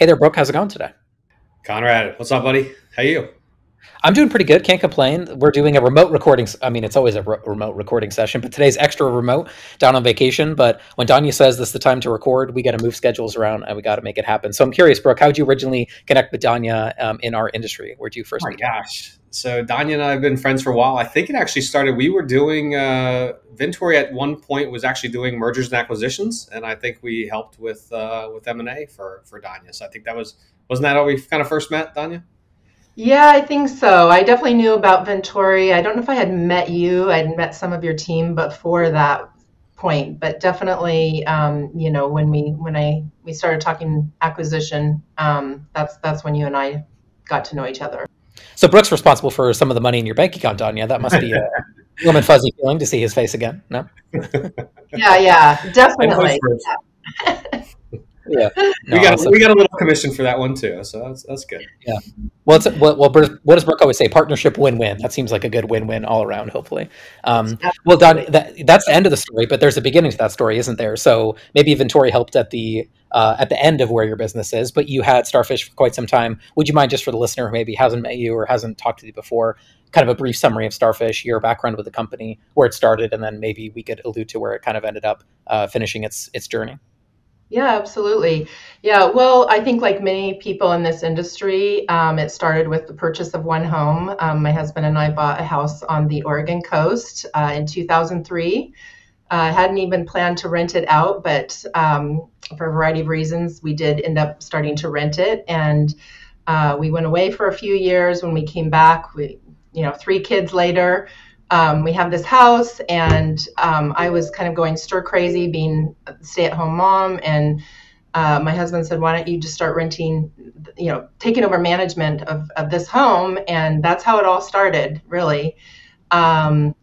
Hey there, Brooke. How's it going today? Conrad, what's up, buddy? How you? I'm doing pretty good. Can't complain. We're doing a remote recording. I mean, it's always a remote recording session, but today's extra remote down on vacation. But when Danya says this is the time to record, we got to move schedules around and we got to make it happen. So I'm curious, Brooke, how did you originally connect with Danya in our industry? Where did you Oh first my meet? gosh. So Danya and I have been friends for a while. I think it actually started. We were doing Vintory at one point was actually doing mergers and acquisitions, and I think we helped with M&A for Danya. So I think that wasn't that how we kind of first met, Danya? Yeah, I think so. I definitely knew about Vintory. I don't know if I had met you. I'd met some of your team before that point, but definitely, when we started talking acquisition, that's when you and I got to know each other. So Brooke's responsible for some of the money in your bank account, Danya. That must be a warm and fuzzy feeling to see his face again. No? Yeah, yeah, And vice definitely. versa. Yeah. We No, got awesome. we got a little commission for that one too, so that's good. Yeah. What does Brooke always say? Partnership win-win. That seems like a good win-win all around. Hopefully. Well, Don, Absolutely. that's the end of the story, but there's a beginning to that story, isn't there? So maybe Vintori helped at the end of where your business is, but you had Starfish for quite some time. Would you mind, just for the listener who maybe hasn't met you or hasn't talked to you before, kind of a brief summary of Starfish, your background with the company, where it started, and then maybe we could allude to where it kind of ended up finishing its journey. Yeah, absolutely. Yeah, well, I think like many people in this industry, it started with the purchase of one home. My husband and I bought a house on the Oregon coast in 2003. Hadn't even planned to rent it out, but for a variety of reasons, we did end up starting to rent it. And we went away for a few years. When we came back, three kids later, we have this house, and I was kind of going stir crazy being a stay-at-home mom. And my husband said, "Why don't you just start renting, taking over management of this home?" And that's how it all started, really. Um,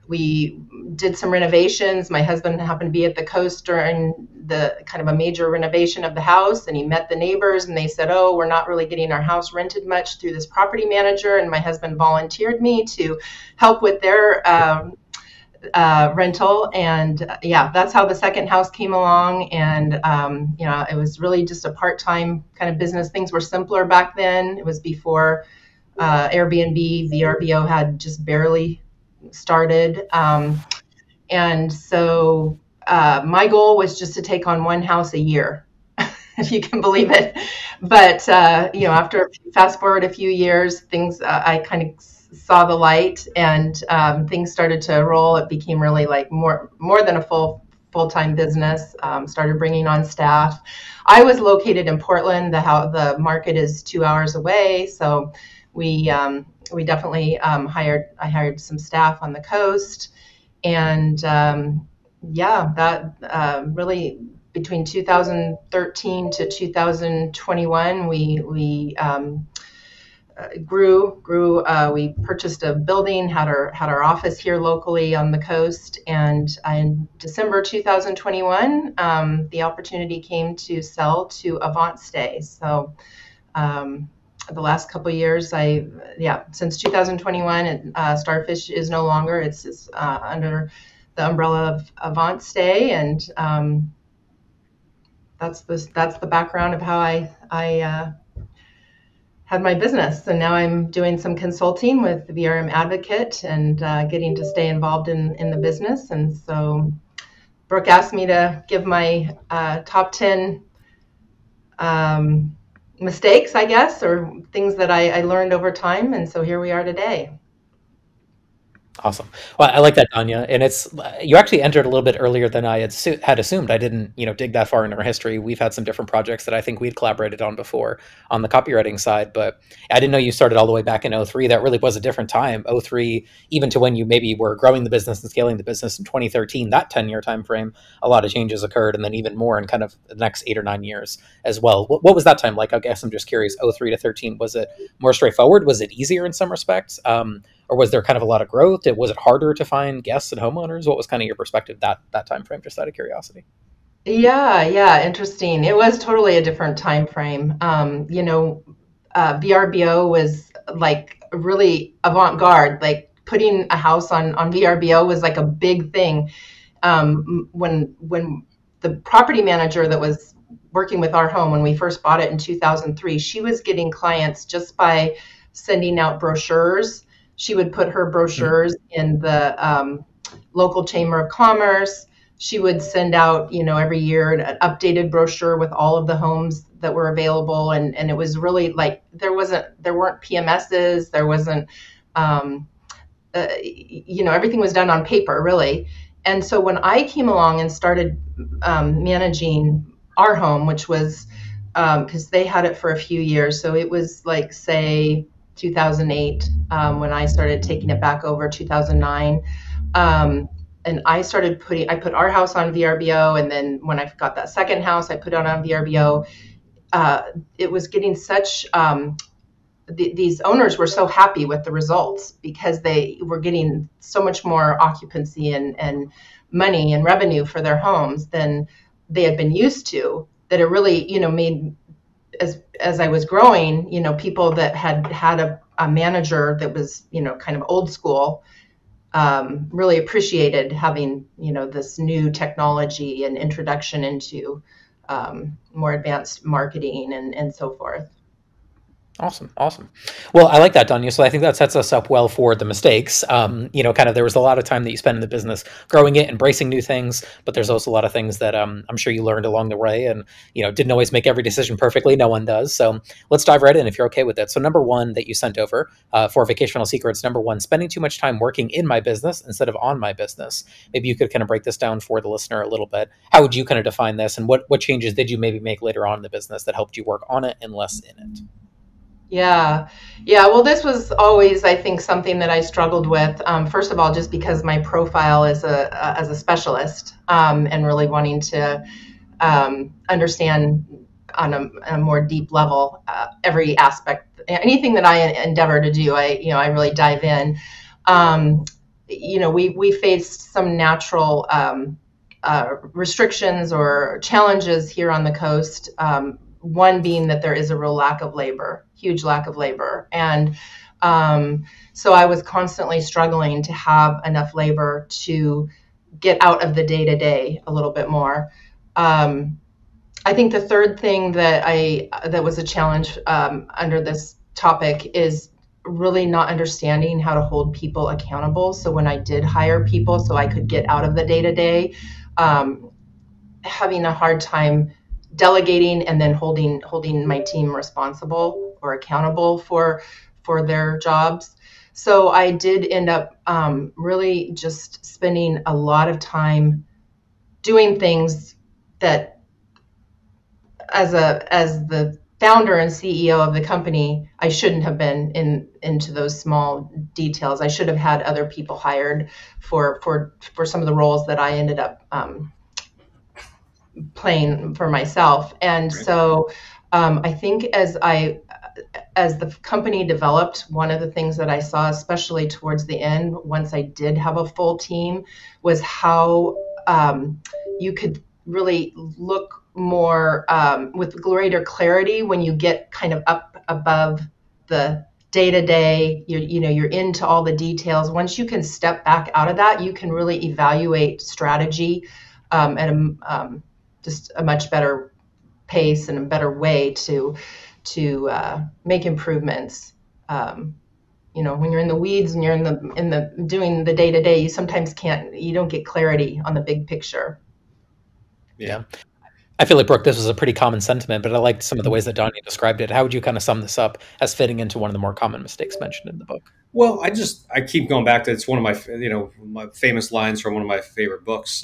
we did some renovations. My husband happened to be at the coast during the kind of a major renovation of the house, and he met the neighbors, and they said, "Oh, we're not really getting our house rented much through this property manager." And my husband volunteered me to help with their rental. And yeah, that's how the second house came along. And it was really just a part-time kind of business. Things were simpler back then. It was before Airbnb, VRBO had just barely started. And so my goal was just to take on one house a year, if you can believe it. But, after fast forward a few years, things, I kind of saw the light, and things started to roll. It became really like more than a full-time business. Started bringing on staff. I was located in Portland. The market is 2 hours away. So we definitely I hired some staff on the coast. And yeah, that really between 2013 to 2021, we grew. We purchased a building, had our office here locally on the coast, and in December 2021, the opportunity came to sell to Avant Stay. So the last couple of years, since 2021, Starfish is no longer. It's under the umbrella of Avant Stay, and that's the background of how I had my business. And now I'm doing some consulting with the VRM Advocate, and getting to stay involved in the business. And so Brooke asked me to give my top 10 mistakes, I guess, or things that I learned over time. And so here we are today. Awesome. Well, I like that, Anya. And it's you actually entered a little bit earlier than I had assumed. I didn't, dig that far into our history. We've had some different projects that I think we'd collaborated on before on the copywriting side, but I didn't know you started all the way back in '03. That really was a different time. '03, even to when you maybe were growing the business and scaling the business in 2013, that 10-year time frame, a lot of changes occurred, and then even more in kind of the next 8 or 9 years as well. What was that time like? I guess I'm just curious. '03 to 13, was it more straightforward? Was it easier in some respects? Or was there kind of a lot of growth? Was it harder to find guests and homeowners? What was kind of your perspective that time frame, just out of curiosity? Yeah, yeah, interesting. It was totally a different time frame. VRBO was like really avant-garde. Like putting a house on VRBO was like a big thing. When the property manager that was working with our home when we first bought it in 2003, she was getting clients just by sending out brochures. She would put her brochures in the local chamber of commerce. She would send out, every year an updated brochure with all of the homes that were available. And it was really like, there weren't PMSs. There wasn't, everything was done on paper, really. And so when I came along and started managing our home, which was, because they had it for a few years. So it was like, say, 2008, when I started taking it back over, 2009. And I put our house on VRBO. And then when I got that second house, I put it on VRBO. It was getting such, these owners were so happy with the results because they were getting so much more occupancy and money and revenue for their homes than they had been used to, that it really, made, as I was growing, people that had a manager that was, kind of old school, really appreciated having, this new technology and introduction into more advanced marketing and so forth. Awesome. Well, I like that, Danya. So I think that sets us up well for the mistakes. Kind of there was a lot of time that you spent in the business growing it, embracing new things, but there's also a lot of things that I'm sure you learned along the way and, didn't always make every decision perfectly. No one does. So let's dive right in if you're okay with it. So number one that you sent over for Vacational Secrets, number one, spending too much time working in my business instead of on my business. Maybe you could kind of break this down for the listener a little bit. How would you kind of define this, and what changes did you maybe make later on in the business that helped you work on it and less in it? Yeah. Well, this was always, I think, something that I struggled with. First of all, just because my profile as a specialist, and really wanting to understand on a more deep level every aspect, anything that I endeavor to do, I really dive in. We faced some natural restrictions or challenges here on the coast. One being that there is a real lack of labor, huge lack of labor. And so I was constantly struggling to have enough labor to get out of the day-to-day a little bit more. I think the third thing that was a challenge under this topic is really not understanding how to hold people accountable. So when I did hire people so I could get out of the day-to-day, having a hard time delegating and then holding my team responsible or accountable for their jobs. So I did end up really just spending a lot of time doing things that, as the founder and CEO of the company, I shouldn't have been into those small details. I should have had other people hired for some of the roles that I ended up playing for myself. And so I think as the company developed, one of the things that I saw, especially towards the end, once I did have a full team, was how you could really look more with greater clarity when you get kind of up above the day-to-day. You're into all the details. Once you can step back out of that, you can really evaluate strategy at just a much better pace and a better way to make improvements. When you're in the weeds and you're in the doing the day to day, you sometimes you don't get clarity on the big picture. Yeah. I feel like, Brooke, this was a pretty common sentiment, but I liked some of the ways that Donnie described it. How would you kind of sum this up as fitting into one of the more common mistakes mentioned in the book? Well, I keep going back to, it's one of my famous lines from one of my favorite books,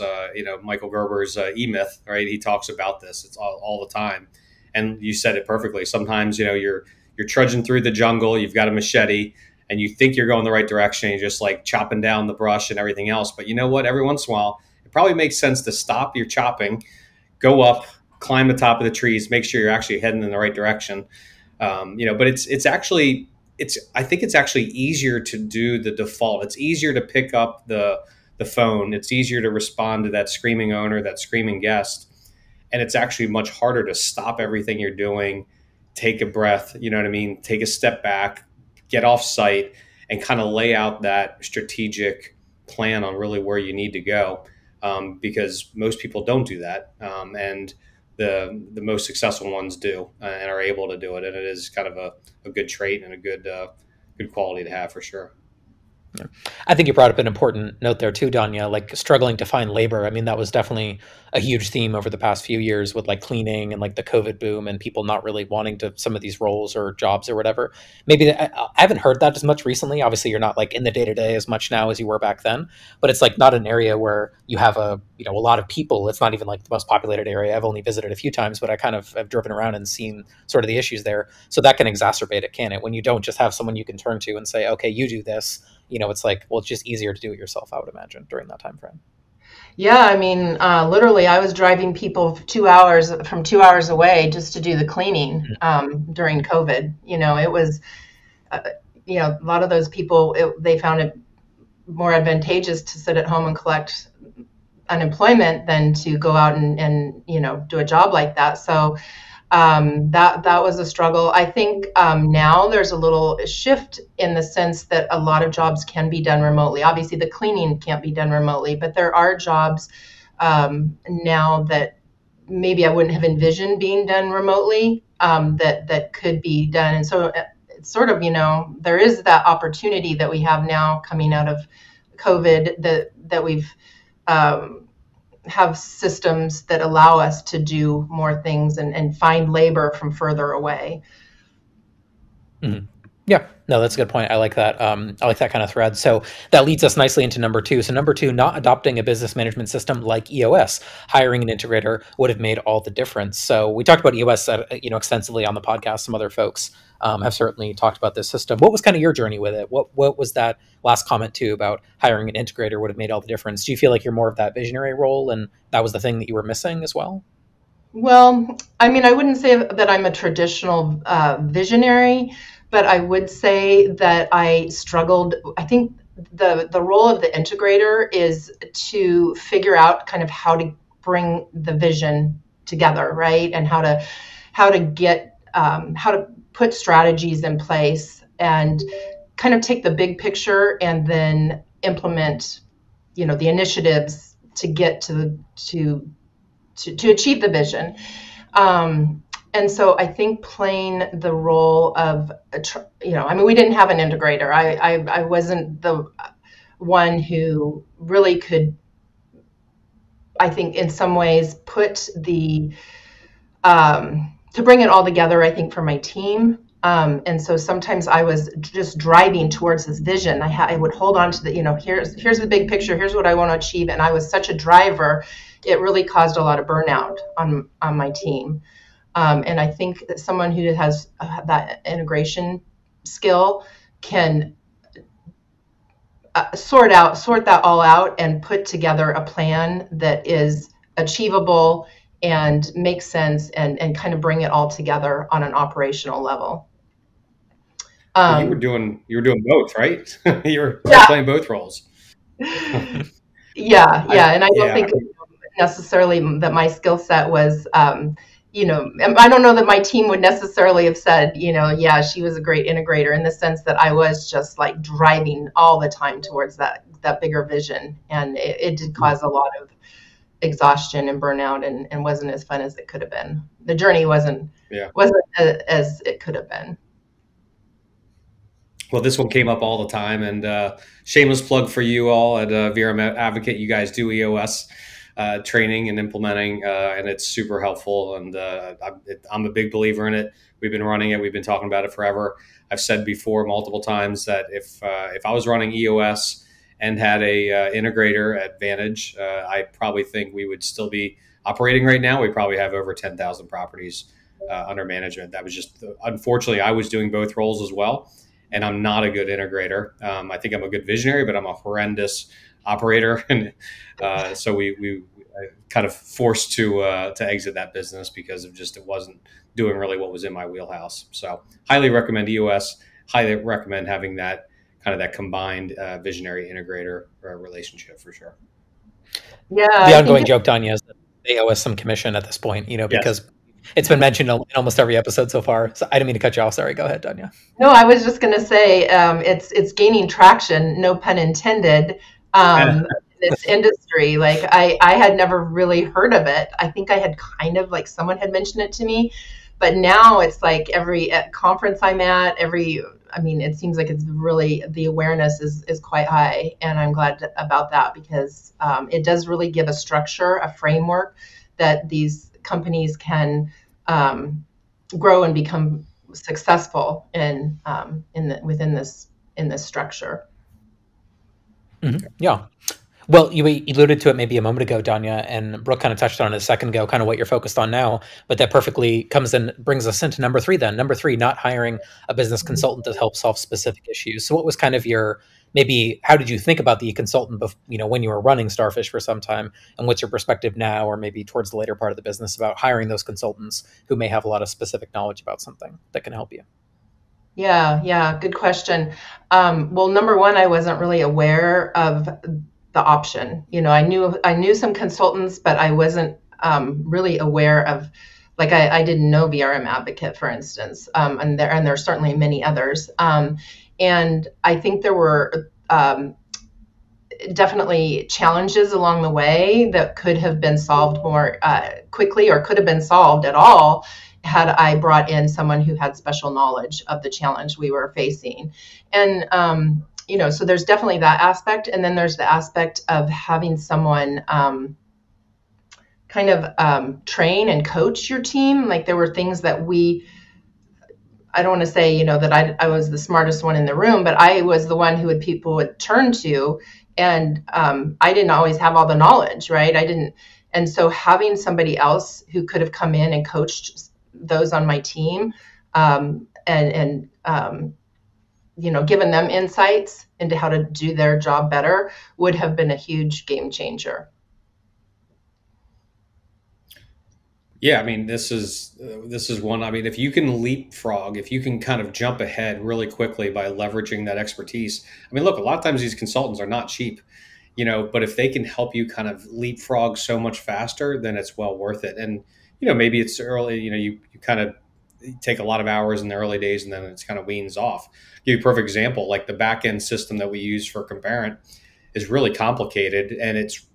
Michael Gerber's E-Myth, right? He talks about this. It's all the time. And you said it perfectly. Sometimes, you're trudging through the jungle, you've got a machete and you think you're going the right direction. You're just like chopping down the brush and everything else. But you know what? Every once in a while, it probably makes sense to stop your chopping, go up, climb the top of the trees, make sure you're actually heading in the right direction. But I think it's actually easier to do the default. It's easier to pick up the phone. It's easier to respond to that screaming owner, that screaming guest. And it's actually much harder to stop everything you're doing, take a breath, you know what I mean? Take a step back, get off site, and kind of lay out that strategic plan on really where you need to go. Because most people don't do that. And the most successful ones do and are able to do it. And it is kind of a good trait and a good quality to have for sure. Yeah. I think you brought up an important note there too, Danya, like struggling to find labor. I mean, that was definitely a huge theme over the past few years with like cleaning and like the COVID boom and people not really wanting to some of these roles or jobs or whatever. Maybe I haven't heard that as much recently. Obviously, you're not like in the day to day as much now as you were back then, but it's like not an area where you have a lot of people. It's not even like the most populated area. I've only visited a few times, but I kind of have driven around and seen sort of the issues there. So that can exacerbate it, can it? When you don't just have someone you can turn to and say, okay, you do this. It's like, well, it's just easier to do it yourself, I would imagine, during that time frame. Yeah, I mean, literally, I was driving people 2 hours from 2 hours away just to do the cleaning during COVID. It was, a lot of those people, they found it more advantageous to sit at home and collect unemployment than to go out and do a job like that. So that was a struggle. I think now there's a little shift in the sense that a lot of jobs can be done remotely. Obviously, the cleaning can't be done remotely, but there are jobs now that maybe I wouldn't have envisioned being done remotely that could be done. And so it's sort of, there is that opportunity that we have now coming out of COVID that we've have systems that allow us to do more things and find labor from further away. Mm-hmm. Yeah, no, that's a good point. I like that. I like that kind of thread. So that leads us nicely into number two. So number two, not adopting a business management system like EOS, hiring an integrator would have made all the difference. So we talked about EOS, extensively on the podcast. Some other folks have certainly talked about this system. What was kind of your journey with it? What was that last comment too about hiring an integrator would have made all the difference? Do you feel like you're more of that visionary role, and that was the thing that you were missing as well? Well, I mean, I wouldn't say that I'm a traditional visionary, but I would say that I struggled. I think the role of the integrator is to figure out kind of how to bring the vision together, right? And how to get how to put strategies in place and kind of take the big picture and then implement, the initiatives to get to achieve the vision. And so I think playing the role of, we didn't have an integrator. I wasn't the one who really could, I think in some ways, put to bring it all together, I think, for my team. And so sometimes I was just driving towards this vision. I would hold on to here's the big picture, here's what I want to achieve. And I was such a driver, it really caused a lot of burnout on my team. And I think that someone who has that integration skill can sort that all out and put together a plan that is achievable and makes sense and kind of bring it all together on an operational level. You were doing both, right? you were playing both roles. Yeah. And I don't think necessarily that my skill set was, I don't know that my team would necessarily have said, she was a great integrator, in the sense that I was just like driving all the time towards that bigger vision. And it did cause a lot of exhaustion and burnout and wasn't as fun as it could have been. The journey wasn't as it could have been. Well, this one came up all the time, and shameless plug for you all at VRM Advocate. You guys do EOS training and implementing, and it's super helpful. And I'm a big believer in it. We've been running it. We've been talking about it forever. I've said before multiple times that if I was running EOS and had a integrator at Vantage, I probably think we would still be operating right now. We probably have over 10,000 properties under management. That was just, unfortunately, I was doing both roles as well. And I'm not a good integrator. I think I'm a good visionary, but I'm a horrendous operator. And so we kind of forced to exit that business because of just, it wasn't doing really what was in my wheelhouse. So highly recommend EOS, highly recommend having that kind of that combined visionary integrator relationship for sure. Yeah. The ongoing joke, Danya, is that they owe us some commission at this point, because it's been mentioned in almost every episode so far. So I didn't mean to cut you off. Sorry. Go ahead, Danya. No, I was just going to say it's gaining traction, no pun intended. this industry. Like I had never really heard of it. I think I had kind of like someone had mentioned it to me, but now it's like every conference I'm at, I mean, it seems like it's really, the awareness is quite high, and I'm glad about that because it does really give a structure, a framework that these companies can grow and become successful within this structure. Mm-hmm. Yeah. Well, you alluded to it maybe a moment ago, Danya, and Brooke kind of touched on it a second ago, kind of what you're focused on now. But that perfectly comes and brings us into number three then. Number three, not hiring a business consultant to help solve specific issues. So what was kind of your, maybe, how did you think about the consultant, when you were running Starfish for some time? And what's your perspective now, or maybe towards the later part of the business, about hiring those consultants who may have a lot of specific knowledge about something that can help you? Yeah, good question. Well, number one, I wasn't really aware of the option. I knew some consultants, but I wasn't really aware of, like, I didn't know VRM Advocate, for instance, and there's certainly many others. And I think there were definitely challenges along the way that could have been solved more quickly, or could have been solved at all, had I brought in someone who had special knowledge of the challenge we were facing. And, so there's definitely that aspect. And then there's the aspect of having someone kind of train and coach your team. Like, there were things that I don't want to say, that I was the smartest one in the room, but I was the one who people would turn to. And I didn't always have all the knowledge, right? I didn't. And so having somebody else who could have come in and coached those on my team, and given them insights into how to do their job better, would have been a huge game changer. Yeah, I mean, this is one. I mean, if you can leapfrog, if you can kind of jump ahead really quickly by leveraging that expertise. I mean, look, a lot of times these consultants are not cheap, but if they can help you kind of leapfrog so much faster, then it's well worth it. And maybe it's early. You kind of take a lot of hours in the early days, and then it's kind of weans off. Give you a perfect example, like the back end system that we use for Comparent is really complicated, and it's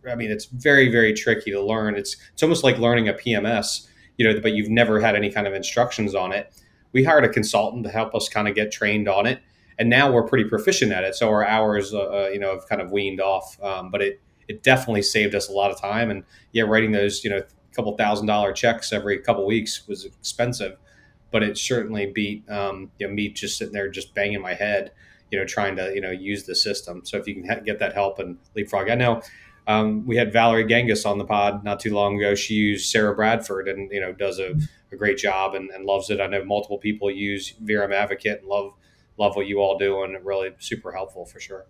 very, very tricky to learn. It's almost like learning a PMS, but you've never had any kind of instructions on it. We hired a consultant to help us kind of get trained on it, and now we're pretty proficient at it. So our hours, have kind of weaned off, but it definitely saved us a lot of time. And yeah, writing those, couple $1,000 checks every couple weeks was expensive, but it certainly beat me just sitting there just banging my head, trying to use the system. So if you can get that help and leapfrog. I know we had Valerie Genghis on the pod not too long ago. She used Sarah Bradford and does a great job and loves it. I know multiple people use VRM Advocate and love what you all do, and really super helpful for sure.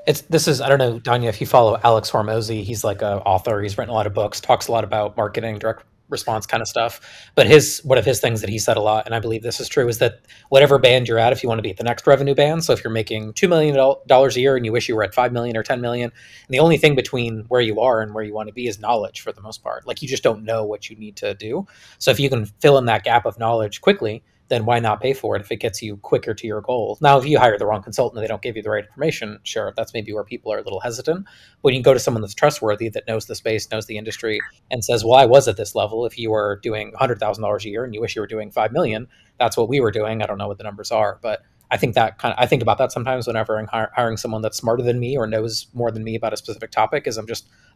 I don't know, Danya, if you follow Alex Hormozy, he's like an author. He's written a lot of books, talks a lot about marketing, direct response kind of stuff. But one of his things that he said a lot, and I believe this is true, is that whatever band you're at, if you want to be at the next revenue band, so if you're making $2 million a year and you wish you were at 5 million or 10 million, and the only thing between where you are and where you want to be is knowledge for the most part. Like, you just don't know what you need to do. So if you can fill in that gap of knowledge quickly, then why not pay for it if it gets you quicker to your goal? Now, if you hire the wrong consultant and they don't give you the right information, sure, that's maybe where people are a little hesitant. But you can go to someone that's trustworthy, that knows the space, knows the industry, and says, well, I was at this level. If you were doing $100,000 a year and you wish you were doing 5 million, that's what we were doing. I don't know what the numbers are, but I think about that sometimes whenever I'm hiring someone that's smarter than me or knows more than me about a specific topic, is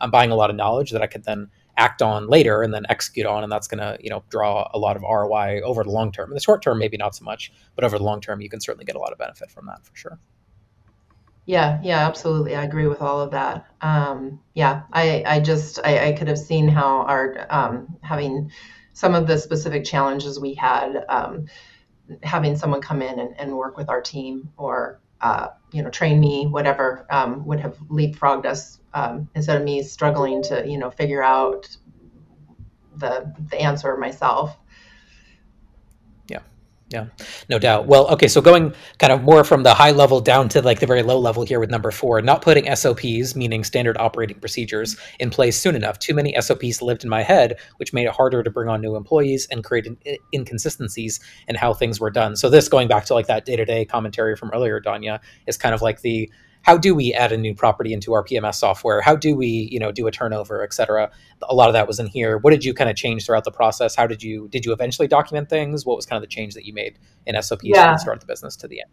I'm buying a lot of knowledge that I could then act on later and then execute on, and that's going to draw a lot of ROI over the long term. In the short term, maybe not so much, but over the long term, you can certainly get a lot of benefit from that for sure. Yeah, absolutely. I agree with all of that. I could have seen how our having some of the specific challenges we had, having someone come in and work with our team, or train me, whatever, would have leapfrogged us, instead of me struggling to figure out the answer myself. Yeah, no doubt. Well, okay, so going kind of more from the high level down to like the very low level here with number 4, not putting SOPs, meaning standard operating procedures, in place soon enough. Too many SOPs lived in my head, which made it harder to bring on new employees and created inconsistencies in how things were done. So this, going back to like that day-to-day commentary from earlier, Danya, is kind of like how do we add a new property into our PMS software? How do we, do a turnover, et cetera? A lot of that was in here. What did you kind of change throughout the process? How did you eventually document things? What was kind of the change that you made in SOPs from the Yeah. start of the business to the end?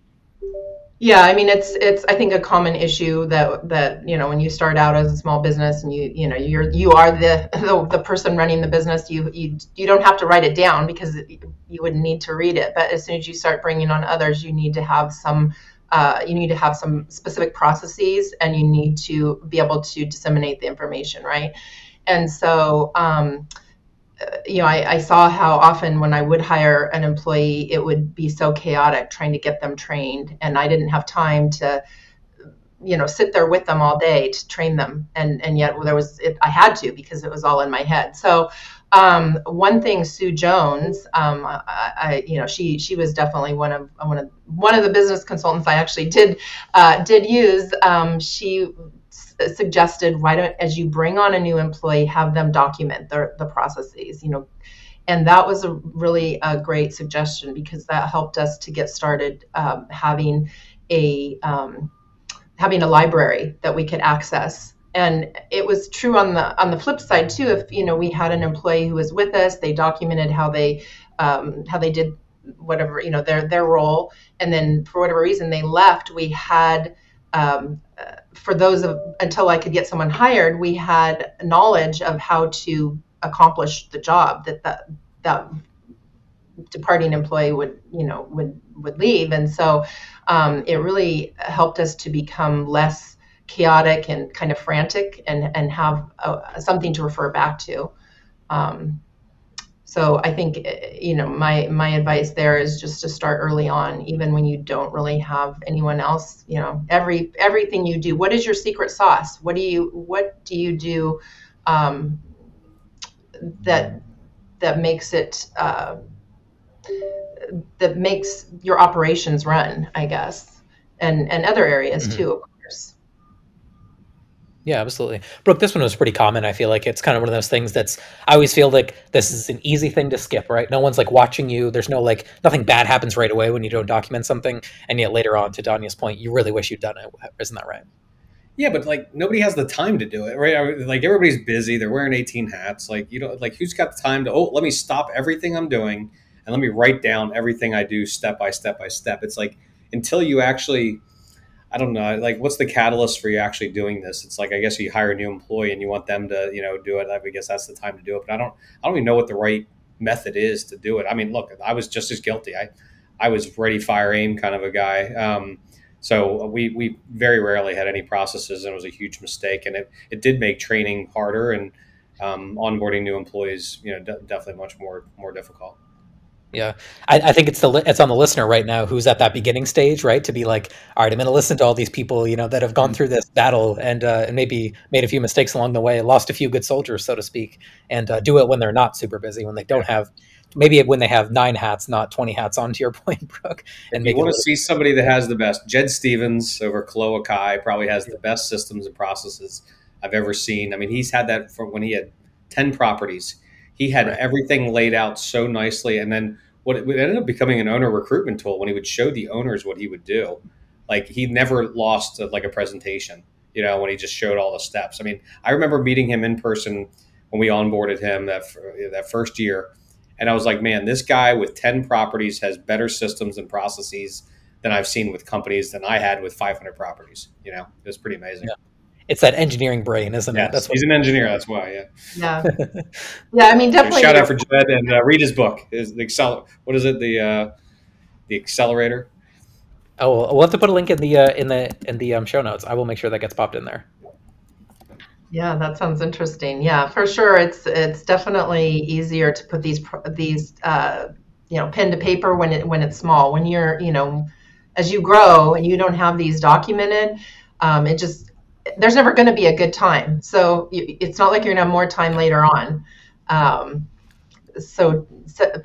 Yeah, I mean it's I think a common issue that when you start out as a small business and you are the person running the business, you don't have to write it down because you wouldn't need to read it. But as soon as you start bringing on others, you need to have some specific processes, and you need to be able to disseminate the information, right? And so I saw how often when I would hire an employee, it would be so chaotic trying to get them trained. And I didn't have time to, sit there with them all day to train them. And yet I had to, because it was all in my head. So one thing, Sue Jones, she was definitely one of the business consultants I actually did use. She suggested, why don't, as you bring on a new employee, have them document the processes, and that was a really great suggestion, because that helped us to get started having a library that we could access. And it was true on the flip side too. If we had an employee who was with us, they documented how they did whatever their role, and then for whatever reason they left, we had for those until I could get someone hired, we had knowledge of how to accomplish the job that departing employee would leave. And so it really helped us to become less chaotic and kind of frantic, and have something to refer back to. So I think, my advice there is just to start early on, even when you don't really have anyone else. Everything you do, what is your secret sauce? What do you do that makes it that makes your operations run, I guess, and other areas too, of course. Yeah, absolutely. Brooke, this one was pretty common. I feel like it's kind of one of those things I always feel like this is an easy thing to skip, right? No one's watching you. There's nothing bad happens right away when you don't document something. And yet later on, to Danya's point, you really wish you'd done it. Isn't that right? Yeah, but nobody has the time to do it, right? Everybody's busy. They're wearing 18 hats. Who's got the time to, let me stop everything I'm doing and let me write down everything I do step by step by step. It's until you actually, I don't know, what's the catalyst for you actually doing this? It's I guess you hire a new employee and you want them to, do it. I guess that's the time to do it. But I don't even know what the right method is to do it. I mean, look, I was just as guilty. I was ready, fire, aim kind of a guy. So we very rarely had any processes, and it was a huge mistake. And it did make training harder, and onboarding new employees, definitely much more difficult. Yeah, I think it's on the listener right now who's at that beginning stage, right? To be all right, I'm going to listen to all these people, that have gone through this battle and maybe made a few mistakes along the way, lost a few good soldiers, so to speak, and do it when they're not super busy, when they don't have, maybe when they have 9 hats, not 20 hats on, to your point, Brooke. And you want to see somebody that has the best. Jed Stevens over Kaloa Kai probably has the best systems and processes I've ever seen. I mean, he's had that from when he had 10 properties. He had everything laid out so nicely. And then it ended up becoming an owner recruitment tool when he would show the owners what he would do. He never lost a presentation, when he just showed all the steps. I mean, I remember meeting him in person when we onboarded him that first year. And I was like, man, this guy with 10 properties has better systems and processes than I've seen with companies than I had with 500 properties. It was pretty amazing. Yeah. It's that engineering brain, isn't it? He's an engineer. That's why. Yeah. Yeah. I mean, definitely. So shout out for Jed, and read his book. What is it? The Accelerator. Oh, we'll have to put a link in the show notes. I will make sure that gets popped in there. Yeah, that sounds interesting. Yeah, for sure. It's definitely easier to put these pen to paper when it's small. When you're as you grow and you don't have these documented, there's never going to be a good time. So it's not like you're going to have more time later on. So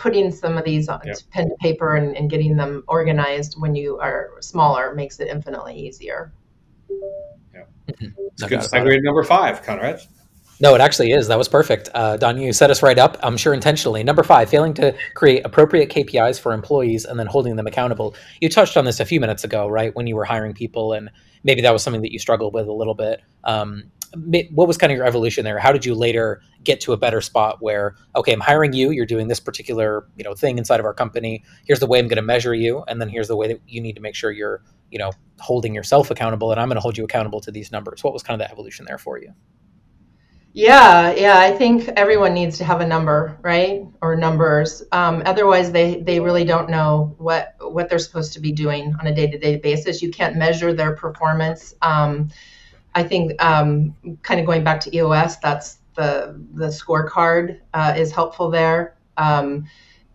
putting some of these on pen to paper and getting them organized when you are smaller makes it infinitely easier. Yeah. It's good segue number 5, Conrad. No, it actually is. That was perfect. Danna, you set us right up, I'm sure intentionally. Number 5, failing to create appropriate KPIs for employees and then holding them accountable. You touched on this a few minutes ago, right? When you were hiring people and maybe that was something that you struggled with a little bit. What was kind of your evolution there? How did you later get to a better spot where, okay, I'm hiring you, you're doing this particular, thing inside of our company. Here's the way I'm going to measure you. And then here's the way that you need to make sure you're, holding yourself accountable, and I'm going to hold you accountable to these numbers. What was kind of the evolution there for you? Yeah, I think everyone needs to have a number, right? Or numbers. Otherwise, they really don't know what they're supposed to be doing on a day-to-day basis. You can't measure their performance. I think kind of going back to EOS, that's the scorecard is helpful there.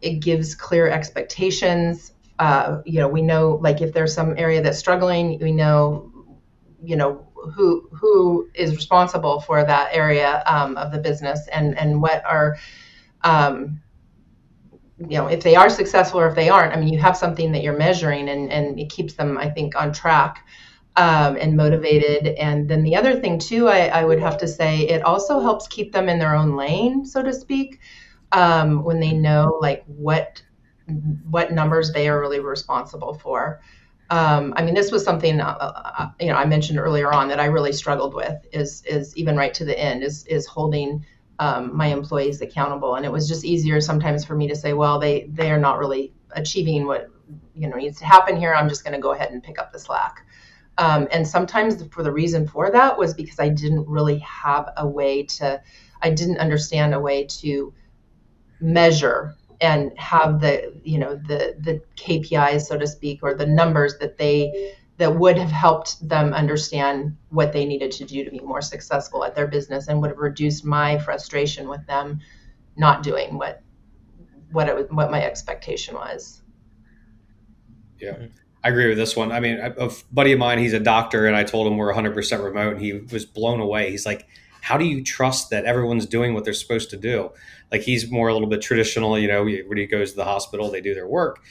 It gives clear expectations. We know, like, if there's some area that's struggling, we know, who is responsible for that area of the business, and what are, if they are successful or if they aren't. I mean, you have something that you're measuring, and it keeps them, I think, on track and motivated. And then the other thing too, I would have to say, it also helps keep them in their own lane, so to speak, when they know, like, what numbers they are really responsible for. This was something, I mentioned earlier on that I really struggled with, is even right to the end, is holding my employees accountable. And it was just easier sometimes for me to say, well, they are not really achieving what needs to happen here. I'm just going to go ahead and pick up the slack. And sometimes the reason for that was because I didn't really have I didn't understand a way to measure and have the KPIs, so to speak, or the numbers that would have helped them understand what they needed to do to be more successful at their business, and would have reduced my frustration with them not doing what my expectation was. Yeah, I agree with this one. I mean, a buddy of mine, he's a doctor, and I told him we're 100% remote, and he was blown away. He's like, how do you trust that everyone's doing what they're supposed to do? Like, he's more a little bit traditional, when he goes to the hospital, they do their work.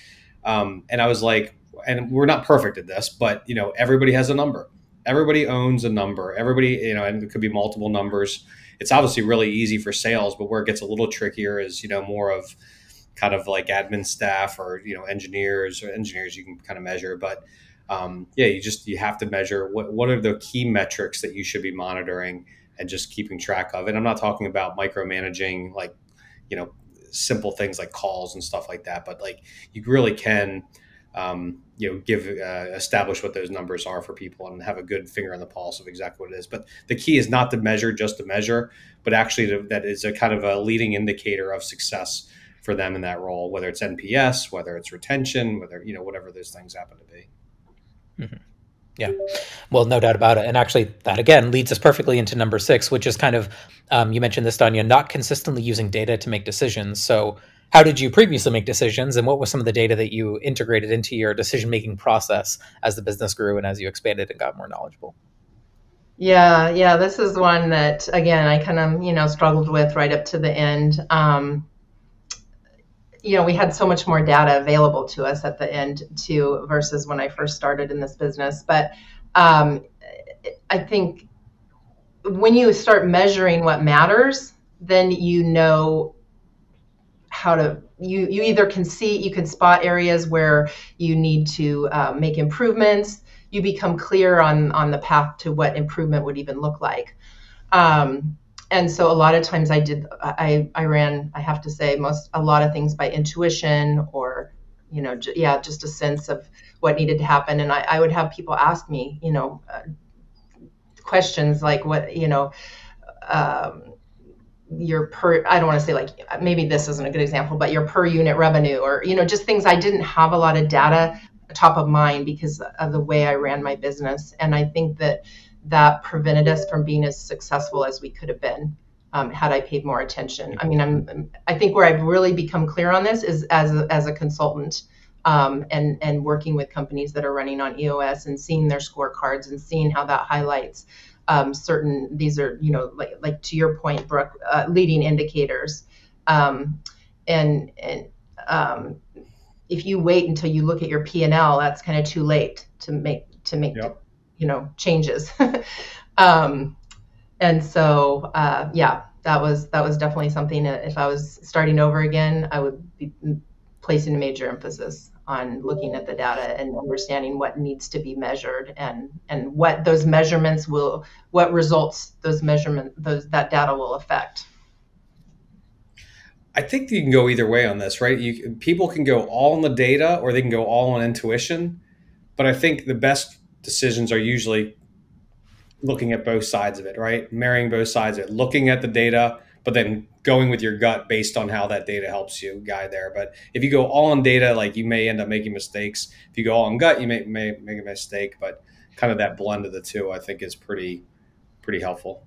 And I was like, and we're not perfect at this, but, everybody has a number. Everybody owns a number. Everybody, and it could be multiple numbers. It's obviously really easy for sales, but where it gets a little trickier is, more of kind of like admin staff or, engineers you can kind of measure. But you have to measure what are the key metrics that you should be monitoring and just keeping track of. And I'm not talking about micromanaging, like, simple things like calls and stuff like that, but like, you really can, establish what those numbers are for people and have a good finger on the pulse of exactly what it is. But the key is not to measure just to measure, but actually that is a kind of a leading indicator of success for them in that role, whether it's NPS, whether it's retention, whatever those things happen to be. Mm-hmm. Yeah, well, no doubt about it. And actually, that again leads us perfectly into number 6, which is kind of, you mentioned this, Danna, not consistently using data to make decisions. So how did you previously make decisions, and what was some of the data that you integrated into your decision-making process as the business grew and as you expanded and got more knowledgeable? Yeah, this is one that, again, I kind of, struggled with right up to the end. We had so much more data available to us at the end too, versus when I first started in this business. But I think when you start measuring what matters, then how to, you either you can spot areas where you need to make improvements. You become clear on the path to what improvement would even look like. And so a lot of times I ran, I have to say, a lot of things by intuition, or, just a sense of what needed to happen. And I would have people ask me, questions like I don't want to say, like, maybe this isn't a good example, but your per unit revenue, or, just things I didn't have a lot of data top of mind because of the way I ran my business. And I think that prevented us from being as successful as we could have been had I paid more attention. I mean, I think where I've really become clear on this is as a consultant, and working with companies that are running on EOS and seeing their scorecards and seeing how that highlights these are, like to your point, Brooke, leading indicators. And if you wait until you look at your P&L, that's kind of too late to make yep. Changes. And so, that was definitely something that if I was starting over again, I would be placing a major emphasis on looking at the data and understanding what needs to be measured, and what those measurements will, what results that data will affect. I think you can go either way on this, right? People can go all on the data or they can go all on intuition. But I think the best decisions are usually looking at both sides of it, right? Marrying both sides of it, looking at the data, but then going with your gut based on how that data helps you guide there. But if you go all on data, like you may end up making mistakes. If you go all on gut, you may make a mistake. But kind of that blend of the two, I think, is pretty helpful.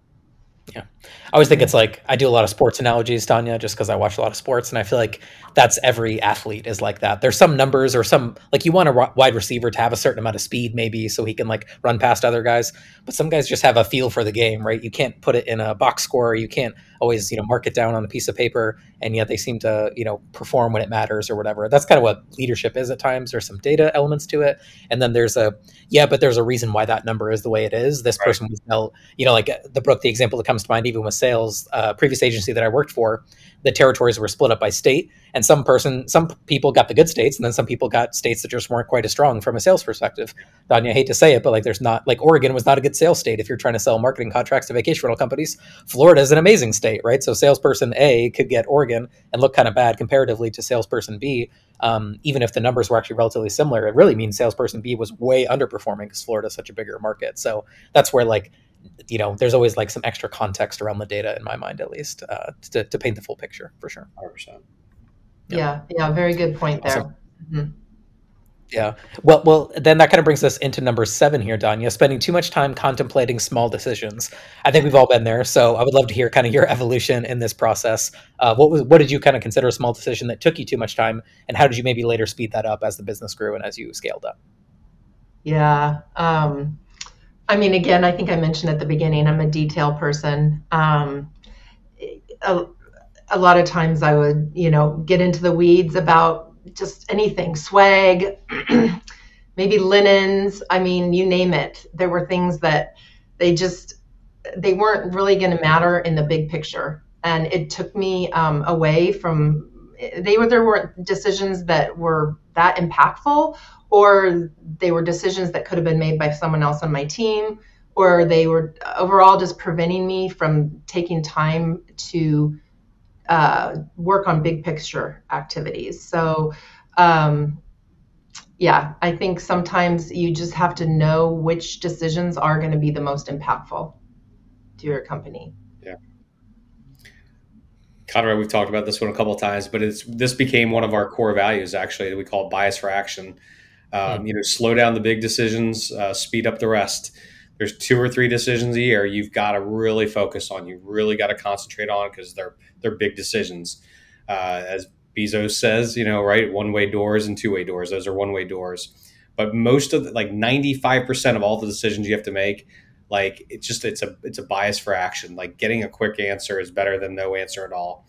Yeah. I always think it's like, I do a lot of sports analogies, Tanya, just because I watch a lot of sports. And I feel like that's every athlete is like that. There's some numbers or some, like you want a wide receiver to have a certain amount of speed, maybe, so he can like run past other guys. But some guys just have a feel for the game, right? You can't put it in a box score. You can't always, mark it down on a piece of paper. And yet they seem to, perform when it matters or whatever. That's kind of what leadership is at times. There's some data elements to it. And then there's but there's a reason why that number is the way it is. This Right. person was like the example that comes to mind, even with sales, previous agency that I worked for, the territories were split up by state, and some people got the good states, and then some people got states that just weren't quite as strong from a sales perspective. Danya, I hate to say it, but like there's not, like Oregon was not a good sales state if you're trying to sell marketing contracts to vacation rental companies. Florida is an amazing state, right? So salesperson A could get Oregon and look kind of bad comparatively to salesperson B. Even if the numbers were actually relatively similar, it really means salesperson B was way underperforming because Florida is such a bigger market. So that's where there's always like some extra context around the data in my mind, at least, to paint the full picture for sure. 100%. Yeah. Very good point there. Awesome. Mm-hmm. Yeah. Well, then that kind of brings us into number 7 here, Danya, spending too much time contemplating small decisions. I think we've all been there. So I would love to hear kind of your evolution in this process. What did you kind of consider a small decision that took you too much time? And how did you maybe later speed that up as the business grew and as you scaled up? Yeah. Again, I think I mentioned at the beginning, I'm a detail person. A lot of times I would, get into the weeds about just anything, swag, maybe linens. You name it. There were things that they weren't really going to matter in the big picture. And it took me away from, there weren't decisions that were that impactful, or they were decisions that could have been made by someone else on my team, or they were overall just preventing me from taking time to work on big picture activities. So, I think sometimes you just have to know which decisions are going to be the most impactful to your company. Yeah. Conrad, we've talked about this one a couple of times, but this became one of our core values, actually. We call it bias for action. Slow down the big decisions, speed up the rest. There's 2 or 3 decisions a year you've got to really focus on. You really got to concentrate on, because they're big decisions. As Bezos says, right? One-way doors and two-way doors. Those are one-way doors. But most of 95% of all the decisions you have to make, it's a bias for action. Like getting a quick answer is better than no answer at all.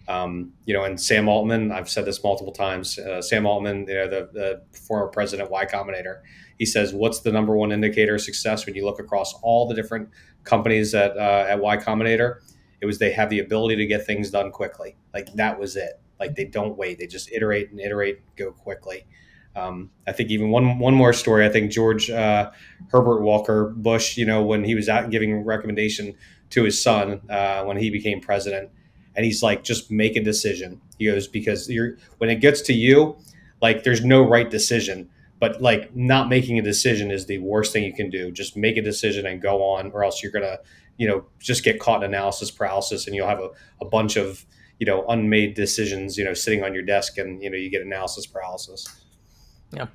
And Sam Altman, I've said this multiple times, Sam Altman, the former president of Y Combinator, he says, what's the number one indicator of success when you look across all the different companies at Y Combinator? It was they have the ability to get things done quickly. Like that was it. Like they don't wait. They just iterate and go quickly. I think even one more story. I think George Herbert Walker Bush, when he was out giving recommendation to his son when he became president, and he's like, just make a decision. He goes, because when it gets to you, there's no right decision, but not making a decision is the worst thing you can do. Just make a decision and go on, or else you're gonna, just get caught in analysis paralysis, and you'll have a bunch of unmade decisions, sitting on your desk, and you get analysis paralysis. Yeah.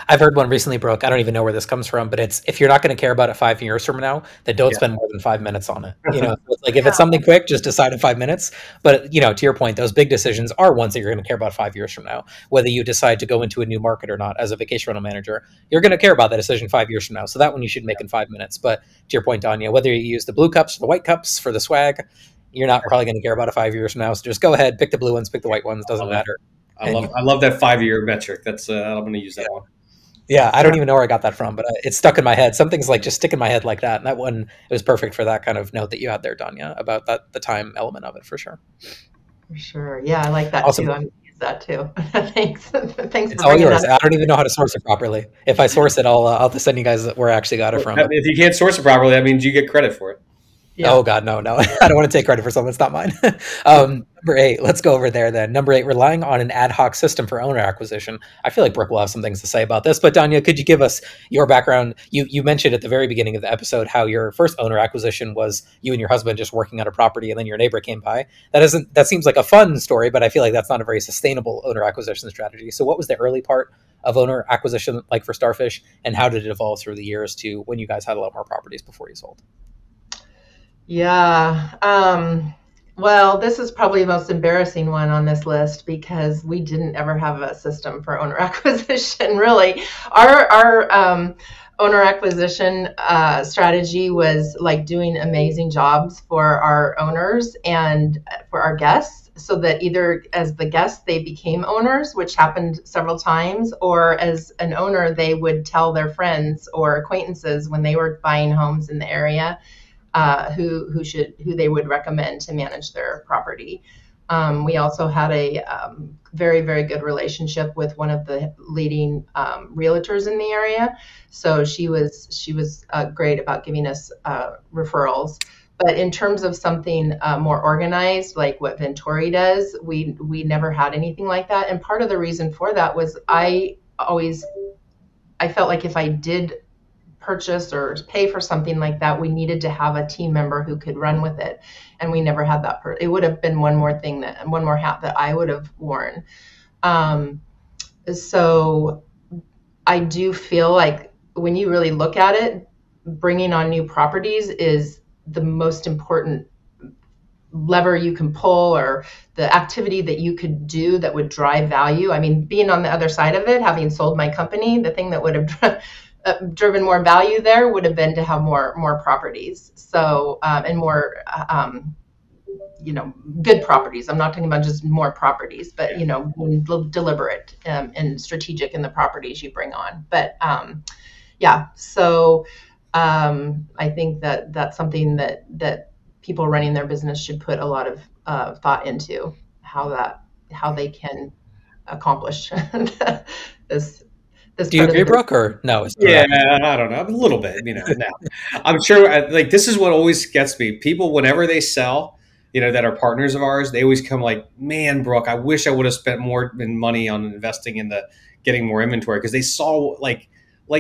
I've heard one recently, Brooke. I don't even know where this comes from, but it's, if you're not going to care about it 5 years from now, then don't spend more than 5 minutes on it. If it's something quick, just decide in 5 minutes. But, to your point, those big decisions are ones that you're going to care about 5 years from now. Whether you decide to go into a new market or not as a vacation rental manager, you're going to care about that decision 5 years from now. So that one you should make in 5 minutes. But to your point, Danya, whether you use the blue cups or the white cups for the swag, you're not probably going to care about it 5 years from now. So just go ahead, pick the blue ones, pick the white ones, doesn't matter. I love that 5-year metric. That's I'm going to use that one. Yeah, I don't even know where I got that from, but it's stuck in my head. Some things just stick in my head like that. And that one, it was perfect for that kind of note that you had there, Danya, about the time element of it, for sure. For sure. Yeah, I like that Awesome. too. that too. Thanks. Thanks It's for all bringing yours. that up. I don't even know how to source it properly. If I source it, I'll send you guys where I actually got it Well, from. if you can't source it properly, that means you get credit for it. Oh Yeah. God, no, no. I don't want to take credit for something that's not mine. Number eight, let's go over there then. Number eight, relying on an ad hoc system for owner acquisition. I feel like Brooke will have some things to say about this, but Danya, could you give us your background? You mentioned at the very beginning of the episode how your first owner acquisition was you and your husband just working on a property, and then your neighbor came by. That seems like a fun story, but I feel like that's not a very sustainable owner acquisition strategy. So, what was the early part of owner acquisition like for Starfish, and how did it evolve through the years to when you guys had a lot more properties before you sold? Yeah. Well, this is probably the most embarrassing one on this list because we didn't ever have a system for owner acquisition, really. Our owner acquisition strategy was like doing amazing jobs for our owners and for our guests, so that either as the guests they became owners, which happened several times, or as an owner they would tell their friends or acquaintances when they were buying homes in the area who they would recommend to manage their property. We also had a very, very good relationship with one of the leading realtors in the area, so she was great about giving us referrals. But in terms of something more organized, like what Vintory does, we never had anything like that. And part of the reason for that was I felt like if I did purchase or pay for something like that, we needed to have a team member who could run with it. And we never had that. It would have been one more hat that I would have worn. So I do feel like when you really look at it, bringing on new properties is the most important lever you can pull, or the activity that you could do that would drive value. I mean, being on the other side of it, having sold my company, the thing that would have driven more value there would have been to have more properties. So and more good properties. I'm not talking about just more properties, but deliberate and strategic in the properties you bring on. But yeah, so I think that that's something that people running their business should put a lot of thought into, how they can accomplish this Do you part of the agree, business. Brooke, or no? Yeah, I don't know, a little bit, now I'm sure like this is what always gets me. People, whenever they sell, that are partners of ours, they always come like, man, Brooke, I wish I would have spent more money on investing in the getting more inventory, because they saw like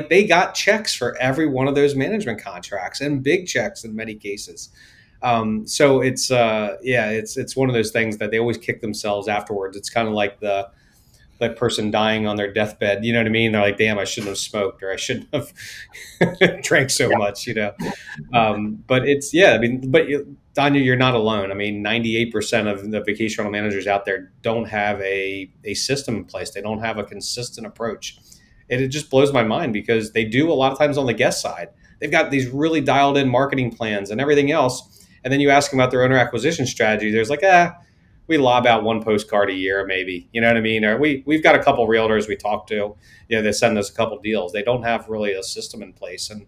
they got checks for every one of those management contracts, and big checks in many cases. So it's one of those things that they always kick themselves afterwards. It's kind of like that person dying on their deathbed. You know what I mean? They're like, damn, I shouldn't have smoked, or I shouldn't have drank so much, But it's, yeah, I mean, but Danya, you're not alone. I mean, 98% of the vacation rental managers out there don't have a system in place. They don't have a consistent approach. And it just blows my mind, because they do a lot of times on the guest side. They've got these really dialed in marketing plans and everything else. And then you ask them about their owner acquisition strategy. There's like, we lob out one postcard a year, maybe, you know what I mean? Or we've got a couple realtors we talk to, they send us a couple deals. They don't have really a system in place. And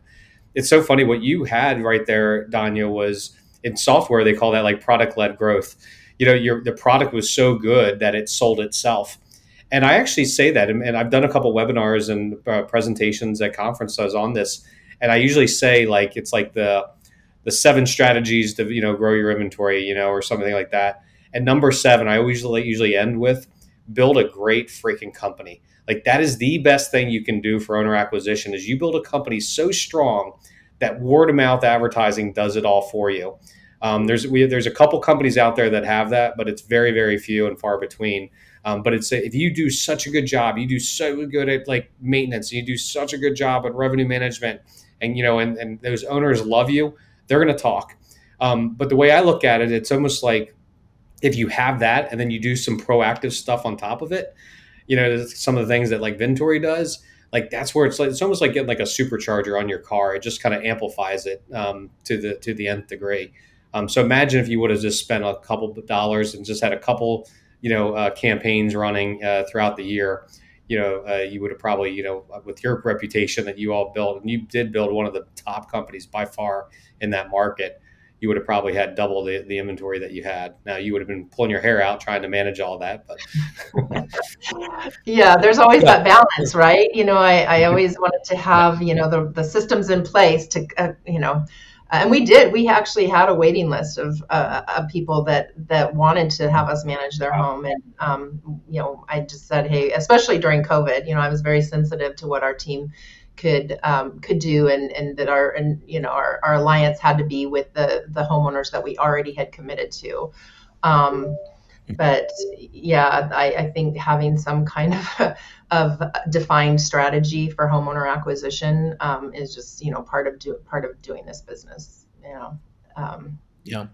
it's so funny, what you had right there, Danya, was in software, they call that like product-led growth. The product was so good that it sold itself. And I actually say that, and I've done a couple webinars and presentations at conferences on this. And I usually say, like, it's like the 7 strategies to, grow your inventory, or something like that. And number 7, I always usually end with, build a great freaking company. Like, that is the best thing you can do for owner acquisition, is you build a company so strong that word of mouth advertising does it all for you. There's a couple companies out there that have that, but it's very, very few and far between. But if you do such a good job, you do so good at like maintenance, you do such a good job at revenue management, and and those owners love you, they're going to talk. But the way I look at it, it's almost like, if you have that and then you do some proactive stuff on top of it, some of the things that like Vintory does, like that's where it's almost like getting like a supercharger on your car. It just kind of amplifies it to the nth degree. So imagine if you would have just spent a couple of dollars and just had a couple, campaigns running throughout the year. You would have probably, with your reputation that you all built, and you did build one of the top companies by far in that market, you would have probably had double the inventory that you had. Now you would have been pulling your hair out trying to manage all that, but Yeah, there's always Yeah. that balance, right? I always wanted to have, the systems in place to, and we did. We actually had a waiting list of people that wanted to have us manage their home. And, I just said, hey, especially during COVID, I was very sensitive to what our team could do, and that our alliance had to be with the homeowners that we already had committed to. But yeah, I think having some kind of defined strategy for homeowner acquisition is just part of doing this business. Yeah.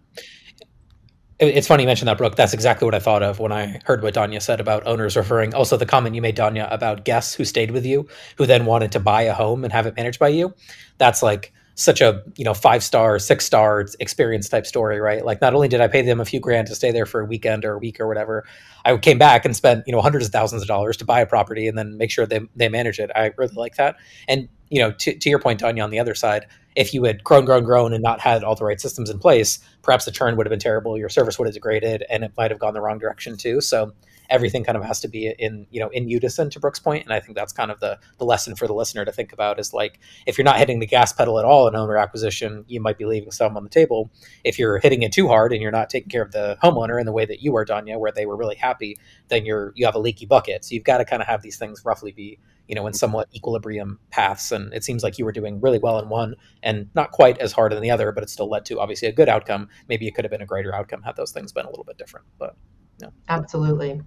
It's funny you mentioned that, Brooke. That's exactly what I thought of when I heard what Danya said about owners referring. Also, the comment you made, Danya, about guests who stayed with you, who then wanted to buy a home and have it managed by you. That's like such a 5-star, 6-star experience type story, right? Like, not only did I pay them a few grand to stay there for a weekend or a week or whatever, I came back and spent hundreds of thousands of dollars to buy a property and then make sure they manage it. I really like that. And to your point, Danya, on the other side, if you had grown and not had all the right systems in place, perhaps the churn would have been terrible, your service would have degraded, and it might have gone the wrong direction too. So everything kind of has to be in unison, to Brooke's point. And I think that's kind of the lesson for the listener to think about, is like, if you're not hitting the gas pedal at all in owner acquisition, you might be leaving some on the table. If you're hitting it too hard and you're not taking care of the homeowner in the way that you were, Danya, where they were really happy, then you have a leaky bucket. So you've got to kind of have these things roughly be in somewhat equilibrium paths. And it seems like you were doing really well in one and not quite as hard in the other, but it still led to obviously a good outcome. Maybe it could have been a greater outcome had those things been a little bit different, but yeah. Absolutely.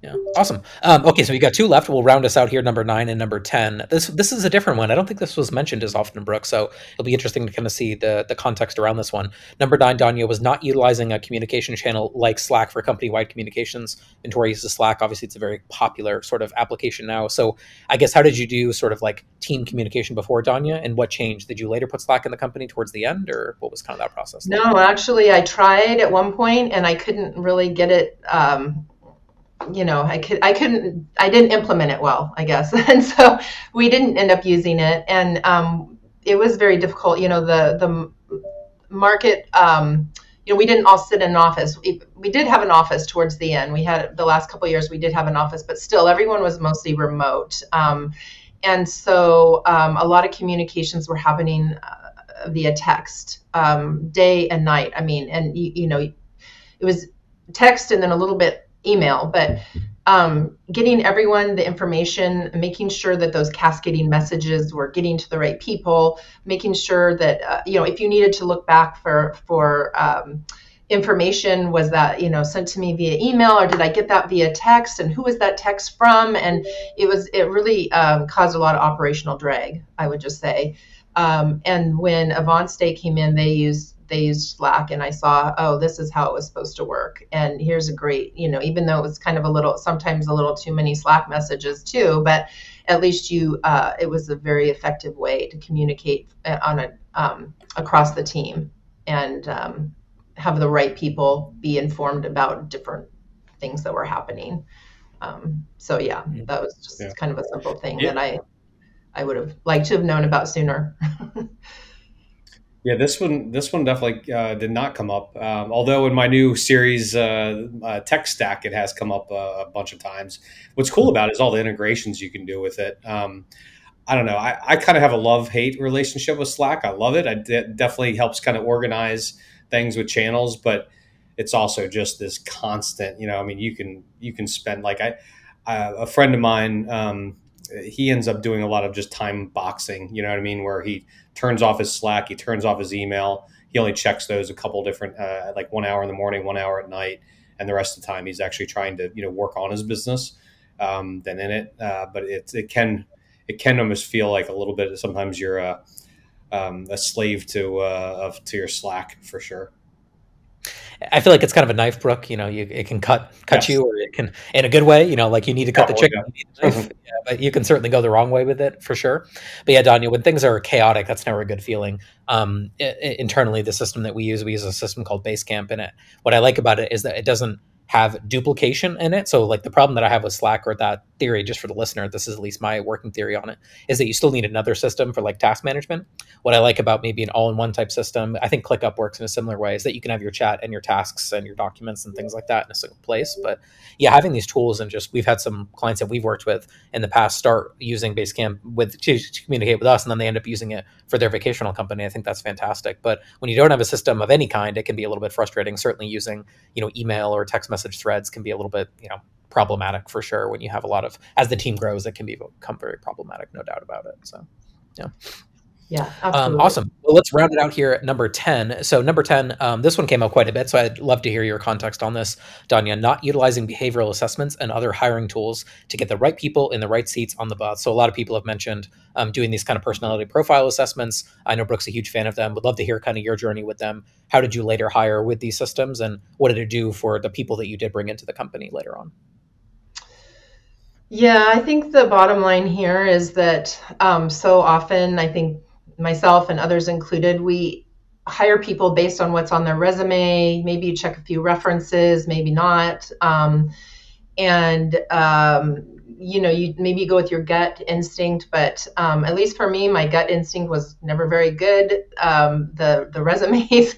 Yeah. Awesome. Okay, so we got 2 left. We'll round us out here, number 9 and number 10. This is a different one. I don't think this was mentioned as often, Brooke, so it'll be interesting to kind of see the context around this one. Number 9, Danya, was not utilizing a communication channel like Slack for company-wide communications. Vintory uses Slack. Obviously, it's a very popular sort of application now. So I guess, how did you do sort of like team communication before, Danya, and what changed? Did you later put Slack in the company towards the end, or what was kind of that process like? No, actually, I tried at one point and I couldn't really get it. I didn't implement it well, I guess. And so we didn't end up using it. And it was very difficult. The market, we didn't all sit in an office. We did have an office towards the end. We had, the last couple of years, we did have an office, but still everyone was mostly remote. And so a lot of communications were happening via text, day and night. I mean, and it was text and then a little bit email, but getting everyone the information, making sure that those cascading messages were getting to the right people, making sure that if you needed to look back for information, was that sent to me via email, or did I get that via text, and who was that text from? And it really caused a lot of operational drag, I would just say. And when AvantStay came in, they used Slack, and I saw, oh, this is how it was supposed to work. And here's a great, even though it was kind of sometimes a little too many Slack messages too, but at least it was a very effective way to communicate across the team and have the right people be informed about different things that were happening. So yeah, that was just kind of a simple thing that I would have liked to have known about sooner. Yeah, this one definitely did not come up. Although in my new series, Tech Stack, it has come up a bunch of times. What's cool about it is all the integrations you can do with it. I don't know. I kind of have a love-hate relationship with Slack. I love it. It definitely helps kind of organize things with channels, but it's also just this constant. I mean, you can spend a friend of mine. He ends up doing a lot of just time boxing, you know what I mean? Where he turns off his Slack, he turns off his email. He only checks those a couple different, like 1 hour in the morning, 1 hour at night. And the rest of the time he's actually trying to, work on his business than in it. But it can almost feel like a little bit, sometimes you're a slave to your Slack, for sure. I feel like it's kind of a knife, Brooke. It can cut you, or it can, in a good way. Like you need to cut the chicken, you need the knife. Yeah, but you can certainly go the wrong way with it, for sure. But yeah, Danya, when things are chaotic, that's never a good feeling. Internally, the system that we use a system called Basecamp, and what I like about it is that it doesn't have duplication in it. So like the problem that I have with Slack, or that theory, just for the listener, this is at least my working theory on it, is that you still need another system for like task management. What I like about maybe an all-in-one type system, I think ClickUp works in a similar way, is that you can have your chat and your tasks and your documents and things like that in a single place. But yeah, having these tools, and just, we've had some clients that we've worked with in the past start using Basecamp to communicate with us, and then they end up using it for their vacational company. I think that's fantastic. But when you don't have a system of any kind, it can be a little bit frustrating. Certainly using, email or text message threads can be a little bit, problematic for sure. When you have a lot of, as the team grows, it can become very problematic, no doubt about it. So, yeah. Yeah, absolutely. Awesome. Well, let's round it out here at number 10. So number 10, this one came up quite a bit, so I'd love to hear your context on this, Danna. Not utilizing behavioral assessments and other hiring tools to get the right people in the right seats on the bus. So a lot of people have mentioned doing these kind of personality profile assessments. I know Brooke's a huge fan of them. Would love to hear kind of your journey with them. How did you later hire with these systems, and what did it do for the people that you did bring into the company later on? Yeah, I think the bottom line here is that so often, I think myself and others included, we hire people based on what's on their resume. Maybe you check a few references, maybe not. And you maybe go with your gut instinct, but at least for me, my gut instinct was never very good. The resumes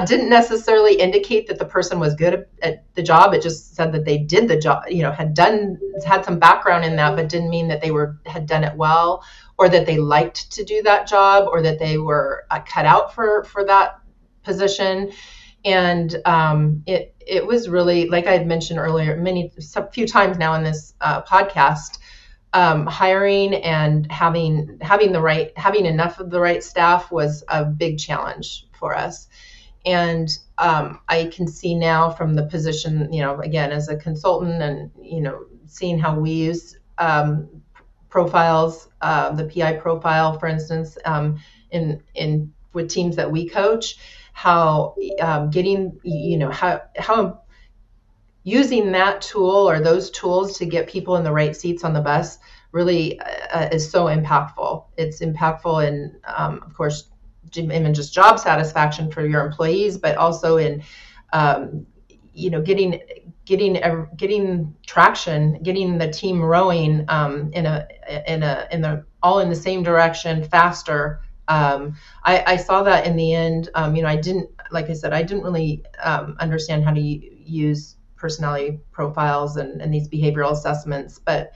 didn't necessarily indicate that the person was good at the job. It just said that they did the job, had some background in that, but didn't mean that they had done it well, or that they liked to do that job, or that they were cut out for that position. And it was really, like I had mentioned earlier, a few times now in this podcast, hiring and having enough of the right staff was a big challenge for us. And I can see now from the position, again, as a consultant, and seeing how we use profiles, the PI profile, for instance, in with teams that we coach, how how using that tool or those tools to get people in the right seats on the bus really is so impactful. It's impactful in, of course, even just job satisfaction for your employees, but also in, getting traction, getting the team rowing all in the same direction faster. I saw that in the end. I didn't, like I said, I didn't really understand how to use personality profiles and these behavioral assessments. But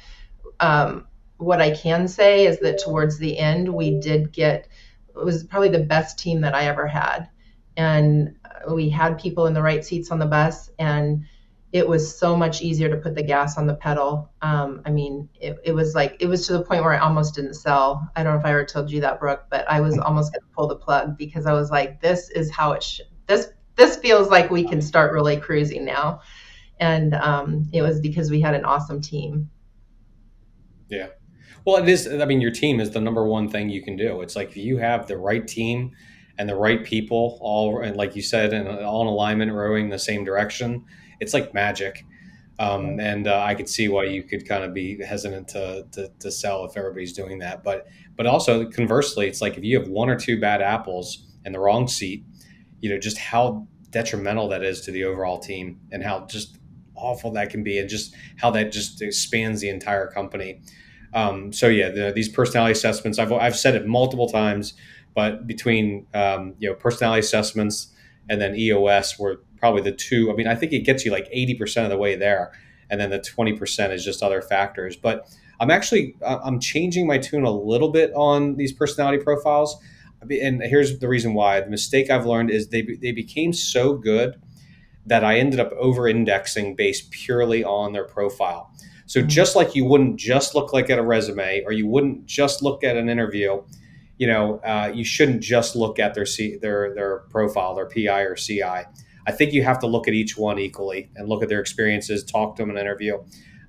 what I can say is that towards the end, it was probably the best team that I ever had. And we had people in the right seats on the bus, and it was so much easier to put the gas on the pedal. It was to the point where I almost didn't sell. I don't know if I ever told you that, Brooke, but I was almost going to pull the plug, because I was like, this is how it should, this feels like we can start really cruising now. And it was because we had an awesome team. Yeah. Well, it is. I mean, your team is the number one thing you can do. It's like, if you have the right team and the right people, all, and like you said, and all in alignment, rowing in the same direction, it's like magic. And I could see why you could kind of be hesitant to sell if everybody's doing that. But also conversely, it's like, if you have one or two bad apples in the wrong seat, just how detrimental that is to the overall team, and how just awful that can be, and just how that just expands the entire company. So yeah, these personality assessments, I've said it multiple times, but between personality assessments and then EOS were probably the two. I mean, I think it gets you like 80% of the way there, and then the 20% is just other factors. But I'm changing my tune a little bit on these personality profiles, and here's the reason why. The mistake I've learned is they became so good that I ended up over-indexing based purely on their profile. So just like you wouldn't just look like at a resume, or you wouldn't just look at an interview, you shouldn't just look at their profile, their PI or CI. I think you have to look at each one equally and look at their experiences, talk to them in an interview.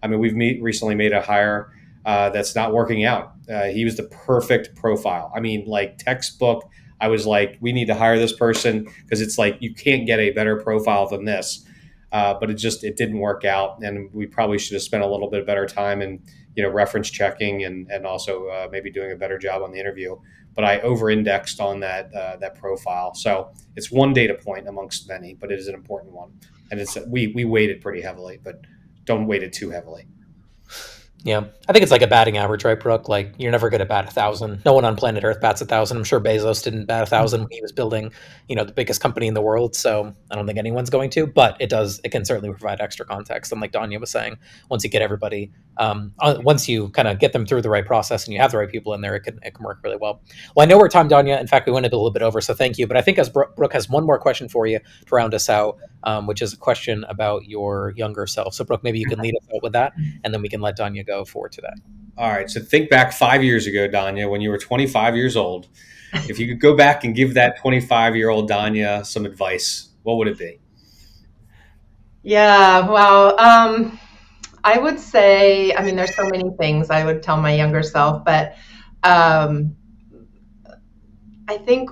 I mean, we've recently made a hire that's not working out. He was the perfect profile. I mean, like textbook. I was like, we need to hire this person, because it's like, you can't get a better profile than this. But it didn't work out, and we probably should have spent a little bit better time in reference checking, and also maybe doing a better job on the interview. but I over-indexed on that profile. So it's one data point amongst many, but it is an important one. And we weight it pretty heavily, but don't weight it too heavily. Yeah, I think it's like a batting average, right, Brooke? Like you're never going to bat 1,000. No one on planet Earth bats 1,000. I'm sure Bezos didn't bat 1,000 when he was building, the biggest company in the world. So I don't think anyone's going to, but it does. It can certainly provide extra context. And like Danya was saying, once you get everybody, once you kind of get them through the right process and you have the right people in there, it can work really well. Well, I know we're time, Danya. In fact, we went a little bit over, so thank you. But I think as Brooke has one more question for you to round us out, which is a question about your younger self. So Brooke, maybe you can lead us out with that, and then we can let Danya go for today. All right. So think back 5 years ago, Danya, when you were 25 years old. If you could go back and give that 25-year-old Danya some advice, what would it be? Yeah, well, I would say, I mean, there's so many things I would tell my younger self, but I think,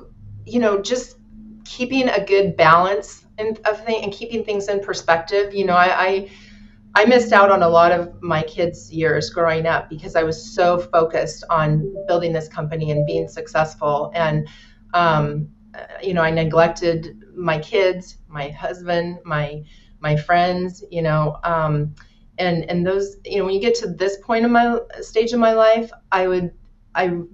just keeping a good balance and keeping things in perspective. I missed out on a lot of my kids' years growing up because I was so focused on building this company and being successful. And, I neglected my kids, my husband, my friends, and those, when you get to this point in my stage of my life, I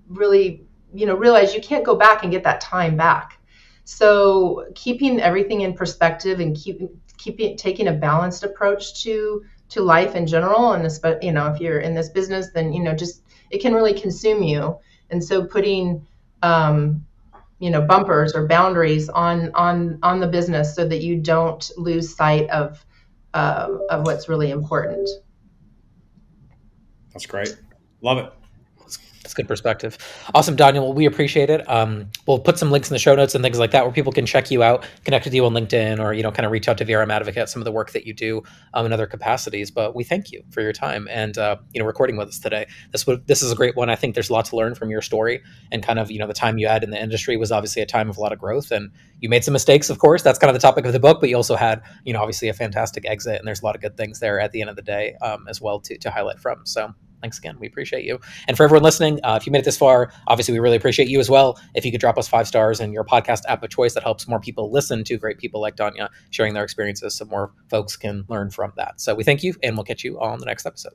really, realize you can't go back and get that time back. So keeping everything in perspective and taking a balanced approach to life in general, and if you're in this business, then just it can really consume you. And so putting bumpers or boundaries on the business so that you don't lose sight of what's really important. That's great. Love it. That's good perspective. Awesome, Daniel. Well, we appreciate it. We'll put some links in the show notes and things like that where people can check you out, connect with you on LinkedIn, or kind of reach out to VRM Advocate, some of the work that you do in other capacities. But we thank you for your time and recording with us today. This is a great one. I think there's a lot to learn from your story, and kind of the time you had in the industry was obviously a time of a lot of growth, and you made some mistakes, of course. That's kind of the topic of the book, but you also had obviously a fantastic exit, and there's a lot of good things there at the end of the day as well to highlight from. So thanks again. We appreciate you. And for everyone listening, if you made it this far, obviously we really appreciate you as well. If you could drop us 5 stars in your podcast app of choice, that helps more people listen to great people like Danya sharing their experiences so more folks can learn from that. So we thank you, and we'll catch you on the next episode.